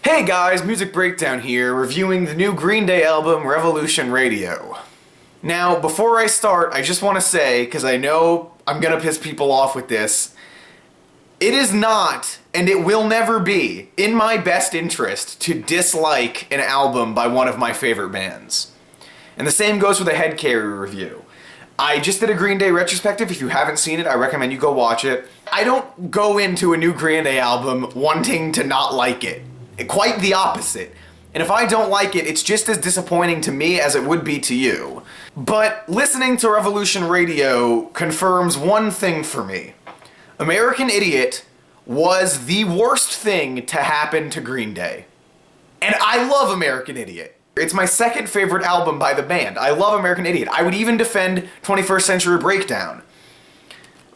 Hey guys, Music Breakdown here, reviewing the new Green Day album, Revolution Radio. Now, before I start, I just want to say, because I know I'm gonna piss people off with this, it is not, and it will never be, in my best interest to dislike an album by one of my favorite bands. And the same goes with a Head Carrier review. I just did a Green Day retrospective. If you haven't seen it, I recommend you go watch it. I don't go into a new Green Day album wanting to not like it. Quite the opposite. And if I don't like it, it's just as disappointing to me as it would be to you. But listening to Revolution Radio confirms one thing for me. American Idiot was the worst thing to happen to Green Day. And I love American Idiot. It's my second favorite album by the band. I love American Idiot. I would even defend 21st Century Breakdown.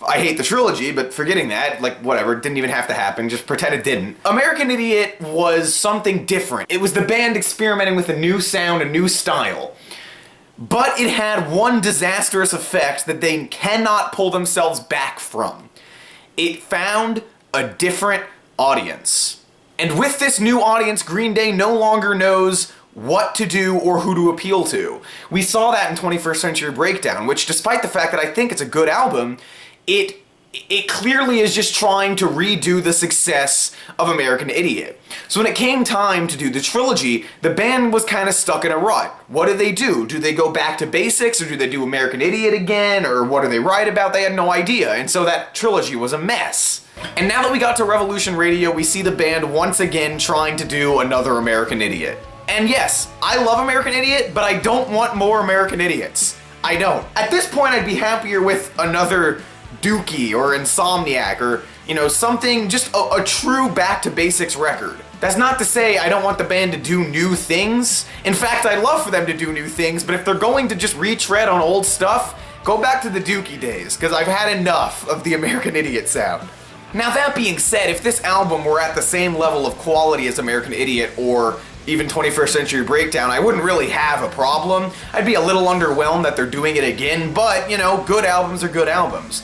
I hate the trilogy, but forgetting that, like, whatever, it didn't even have to happen, just pretend it didn't. American Idiot was something different. It was the band experimenting with a new sound, a new style. But it had one disastrous effect that they cannot pull themselves back from. It found a different audience. And with this new audience, Green Day no longer knows what to do or who to appeal to. We saw that in 21st Century Breakdown, which, despite the fact that I think it's a good album, it clearly is just trying to redo the success of American Idiot. So when it came time to do the trilogy, the band was kind of stuck in a rut. What do? Do they go back to basics, or do they do American Idiot again, or what do they write about? They had no idea, and so that trilogy was a mess. And now that we got to Revolution Radio, we see the band once again trying to do another American Idiot. And yes, I love American Idiot, but I don't want more American Idiots. I don't. At this point, I'd be happier with another Dookie or Insomniac or, you know, something, just a true back-to-basics record. That's not to say I don't want the band to do new things. In fact, I'd love for them to do new things, but if they're going to just retread on old stuff, go back to the Dookie days, because I've had enough of the American Idiot sound. Now, that being said, if this album were at the same level of quality as American Idiot or even 21st Century Breakdown, I wouldn't really have a problem. I'd be a little underwhelmed that they're doing it again, but, you know, good albums are good albums.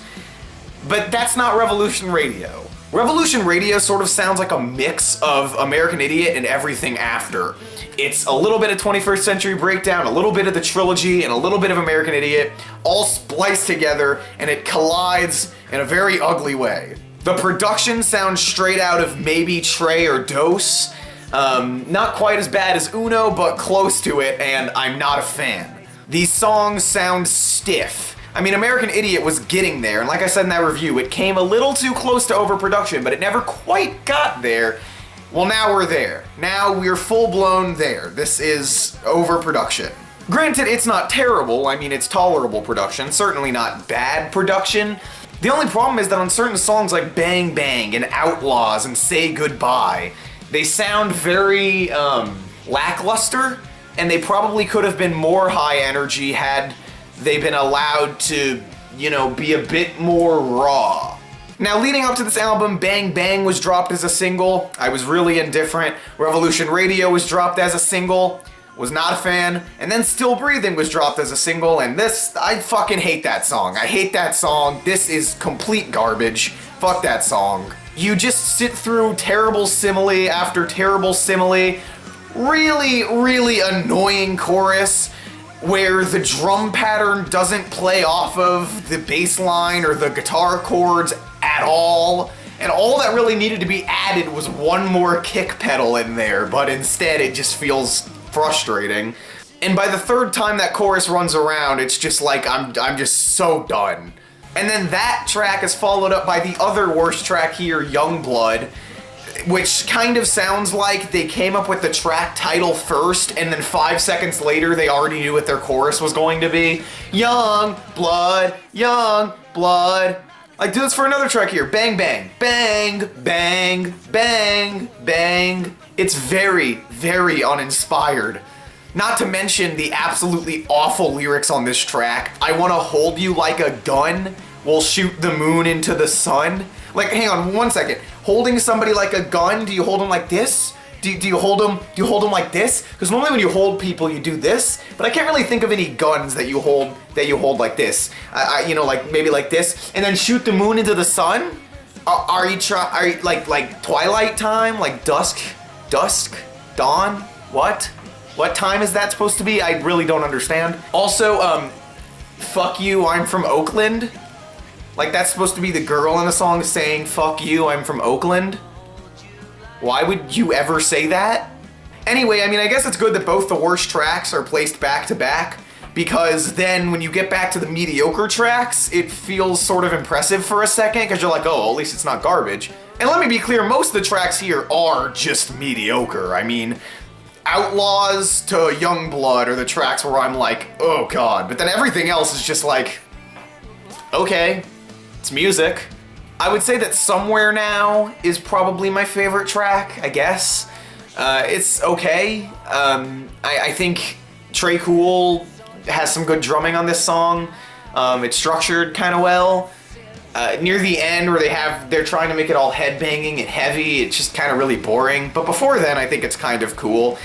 But that's not Revolution Radio. Revolution Radio sort of sounds like a mix of American Idiot and everything after. It's a little bit of 21st Century Breakdown, a little bit of the trilogy, and a little bit of American Idiot, all spliced together, and it collides in a very ugly way. The production sounds straight out of maybe Trey or Dose. Not quite as bad as Uno, but close to it, and I'm not a fan. These songs sound stiff. I mean, American Idiot was getting there, and like I said in that review, it came a little too close to overproduction, but it never quite got there. Well, now we're there. Now we're full-blown there. This is overproduction. Granted, it's not terrible. I mean, it's tolerable production, certainly not bad production. The only problem is that on certain songs like Bang Bang and Outlaws and Say Goodbye, they sound very, lackluster, and they probably could have been more high energy had they've been allowed to, you know, be a bit more raw. Now, leading up to this album, Bang Bang was dropped as a single. I was really indifferent. Revolution Radio was dropped as a single. Was not a fan. And then Still Breathing was dropped as a single, and this, I fucking hate that song. I hate that song. This is complete garbage. Fuck that song. You just sit through terrible simile after terrible simile. Really, really annoying chorus where the drum pattern doesn't play off of the bass line or the guitar chords at all. And all that really needed to be added was one more kick pedal in there, but instead it just feels frustrating. And by the third time that chorus runs around, it's just like, I'm just so done. And then that track is followed up by the other worst track here, Youngblood, which kind of sounds like they came up with the track title first, and then 5 seconds later they already knew what their chorus was going to be. Young blood, young blood. Like, do this for another track here. Bang, bang, bang, bang, bang, bang. It's very, very uninspired. Not to mention the absolutely awful lyrics on this track. I want to hold you like a gun, we'll shoot the moon into the sun. Like, hang on 1 second. Holding somebody like a gun, do you hold them like this? Do you hold them like this? Because normally when you hold people, you do this. But I can't really think of any guns that you hold like this. You know, like maybe like this, and then shoot the moon into the sun. Are you like twilight time, like dusk? Dusk? Dawn? What? What time is that supposed to be? I really don't understand. Also, fuck you, I'm from Oakland. Like, that's supposed to be the girl in the song saying, fuck you, I'm from Oakland. Why would you ever say that? Anyway, I mean, I guess it's good that both the worst tracks are placed back to back, because then when you get back to the mediocre tracks, it feels sort of impressive for a second, because you're like, oh, at least it's not garbage. And let me be clear, most of the tracks here are just mediocre. I mean, Outlaws to Youngblood are the tracks where I'm like, oh god, but then everything else is just like, okay, it's music. I would say that Somewhere Now is probably my favorite track, I guess. It's okay. I think Trey Cool has some good drumming on this song. It's structured kind of well. Near the end where they're trying to make it all headbanging and heavy, it's just kind of really boring. But before then, I think it's kind of cool.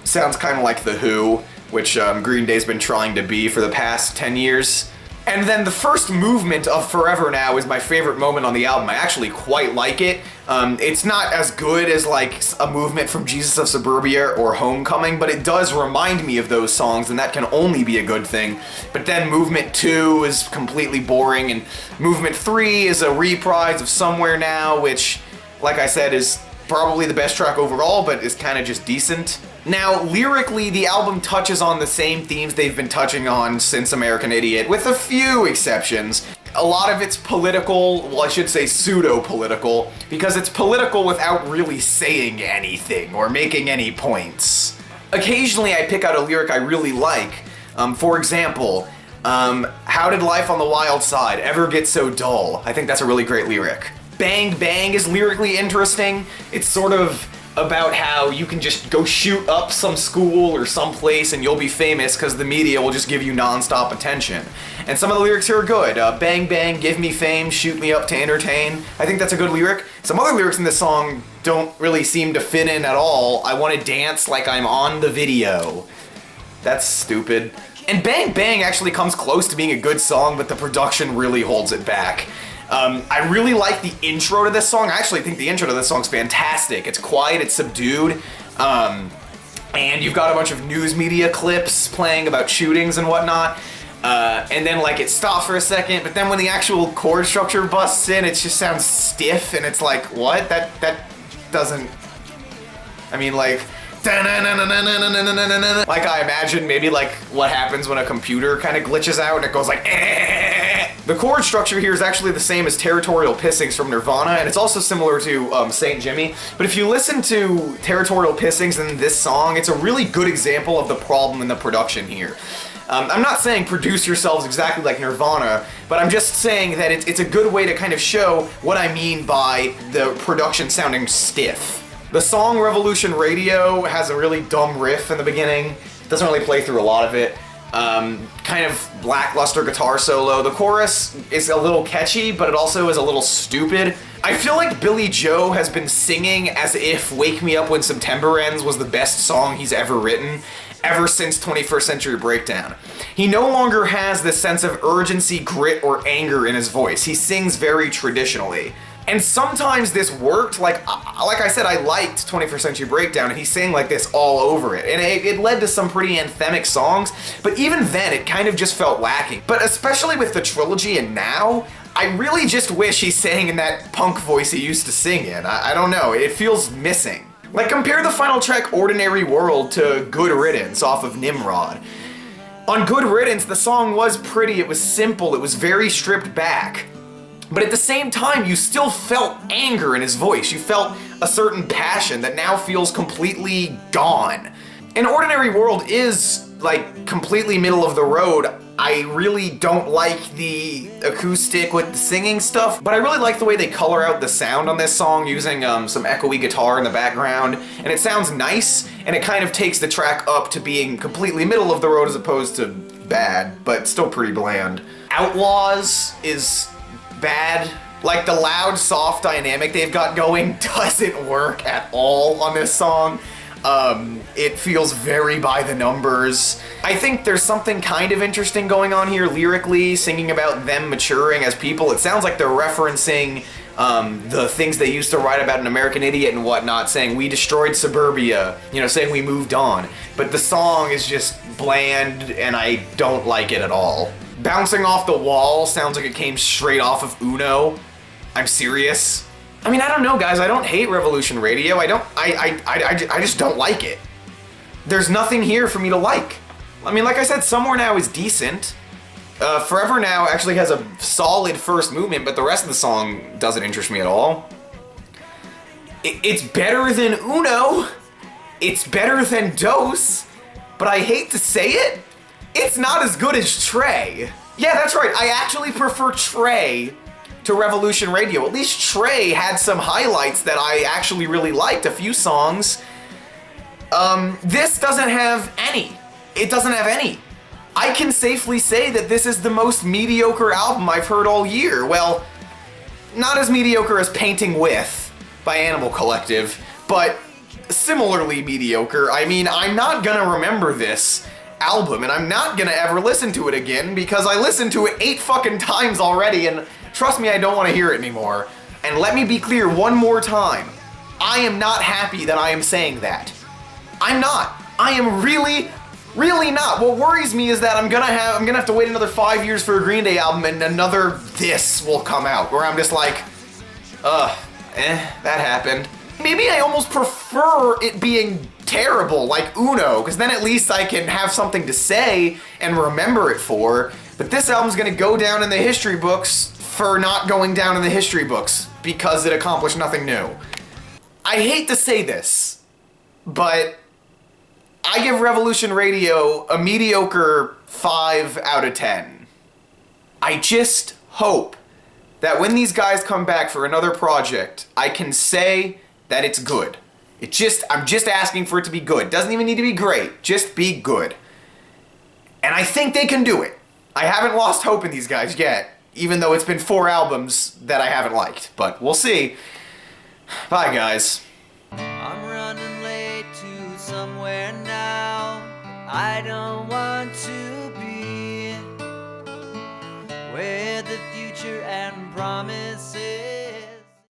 Sounds kind of like The Who, which Green Day's been trying to be for the past 10 years. And then the first movement of Forever Now is my favorite moment on the album. I actually quite like it. It's not as good as like a movement from Jesus of Suburbia or Homecoming, but it does remind me of those songs, and that can only be a good thing. But then movement 2 is completely boring, and movement 3 is a reprise of Somewhere Now, which, like I said, is probably the best track overall, but is kind of just decent. Now, lyrically, the album touches on the same themes they've been touching on since American Idiot, with a few exceptions. A lot of it's political, well, I should say pseudo-political, because it's political without really saying anything or making any points. Occasionally, I pick out a lyric I really like. For example, how did life on the wild side ever get so dull? I think that's a really great lyric. Bang Bang is lyrically interesting. It's sort of about how you can just go shoot up some school or some place and you'll be famous because the media will just give you non-stop attention. And some of the lyrics here are good. Bang bang, give me fame, shoot me up to entertain. I think that's a good lyric. Some other lyrics in this song don't really seem to fit in at all. I want to dance like I'm on the video. That's stupid. And Bang Bang actually comes close to being a good song, but the production really holds it back. I really like the intro to this song. I actually think the intro to this song's fantastic. It's quiet, it's subdued, and you've got a bunch of news media clips playing about shootings and whatnot, and then like it stops for a second, but then when the actual chord structure busts in, it just sounds stiff, and it's like, what? That doesn't, I mean, like, like I imagine maybe like what happens when a computer kind of glitches out and it goes like, The chord structure here is actually the same as Territorial Pissings from Nirvana, and it's also similar to St. Jimmy. But if you listen to Territorial Pissings in this song, it's a really good example of the problem in the production here. I'm not saying produce yourselves exactly like Nirvana, but I'm just saying that it's a good way to kind of show what I mean by the production sounding stiff. The song Revolution Radio has a really dumb riff in the beginning. It doesn't really play through a lot of it. Kind of lackluster guitar solo. The chorus is a little catchy, but it also is a little stupid. I feel like Billy Joe has been singing as if Wake Me Up When September Ends was the best song he's ever written, ever since 21st Century Breakdown. He no longer has this sense of urgency, grit, or anger in his voice. He sings very traditionally. And sometimes this worked, like I said, I liked 21st Century Breakdown, and he sang like this all over it. And it led to some pretty anthemic songs, but even then, it kind of just felt lacking. But especially with the trilogy and now, I really just wish he sang in that punk voice he used to sing in. I don't know, it feels missing. Like, compare the final track, Ordinary World, to Good Riddance off of Nimrod. On Good Riddance, the song was pretty, it was simple, it was very stripped back. But at the same time, you still felt anger in his voice. You felt a certain passion that now feels completely gone. And Ordinary World is, like, completely middle of the road. I really don't like the acoustic with the singing stuff, but I really like the way they color out the sound on this song using some echoey guitar in the background. And it sounds nice, and it kind of takes the track up to being completely middle of the road as opposed to bad, but still pretty bland. Outlaws is bad. Like, the loud, soft dynamic they've got going doesn't work at all on this song. It feels very by the numbers. I think there's something kind of interesting going on here lyrically, singing about them maturing as people. It sounds like they're referencing the things they used to write about an American Idiot and whatnot, saying we destroyed suburbia, you know, saying we moved on. But the song is just bland and I don't like it at all. Bouncing Off the Wall sounds like it came straight off of Uno. I'm serious. I mean, I don't know, guys. I don't hate Revolution Radio. I just don't like it. There's nothing here for me to like. I mean, like I said, Somewhere Now is decent. Forever Now actually has a solid first movement, but the rest of the song doesn't interest me at all. It's better than Uno. It's better than Dose. But I hate to say it, it's not as good as Trey. Yeah, that's right. I actually prefer Trey to Revolution Radio. At least Trey had some highlights that I actually really liked, a few songs. This doesn't have any. It doesn't have any. I can safely say that this is the most mediocre album I've heard all year. Well, not as mediocre as Painting With by Animal Collective, but similarly mediocre. I mean, I'm not gonna remember this album, and I'm not gonna ever listen to it again because I listened to it 8 fucking times already, and trust me, I don't want to hear it anymore. And let me be clear one more time. I am not happy that I am saying that. I'm not. I am really not. What worries me is that I'm gonna have to wait another 5 years for a Green Day album and another this will come out, where I'm just like, that happened. Maybe I almost prefer it being terrible, like Uno, because then at least I can have something to say and remember it for. But this album's gonna go down in the history books for not going down in the history books because it accomplished nothing new. I hate to say this, but I give Revolution Radio a mediocre 5 out of 10. I just hope that when these guys come back for another project, I can say that it's good. I'm just asking for it to be good. Doesn't even need to be great, just be good. And I think they can do it. I haven't lost hope in these guys yet, even though it's been 4 albums that I haven't liked, but we'll see. Bye, guys. I'm running late to somewhere now I don't want to be, where the future and promises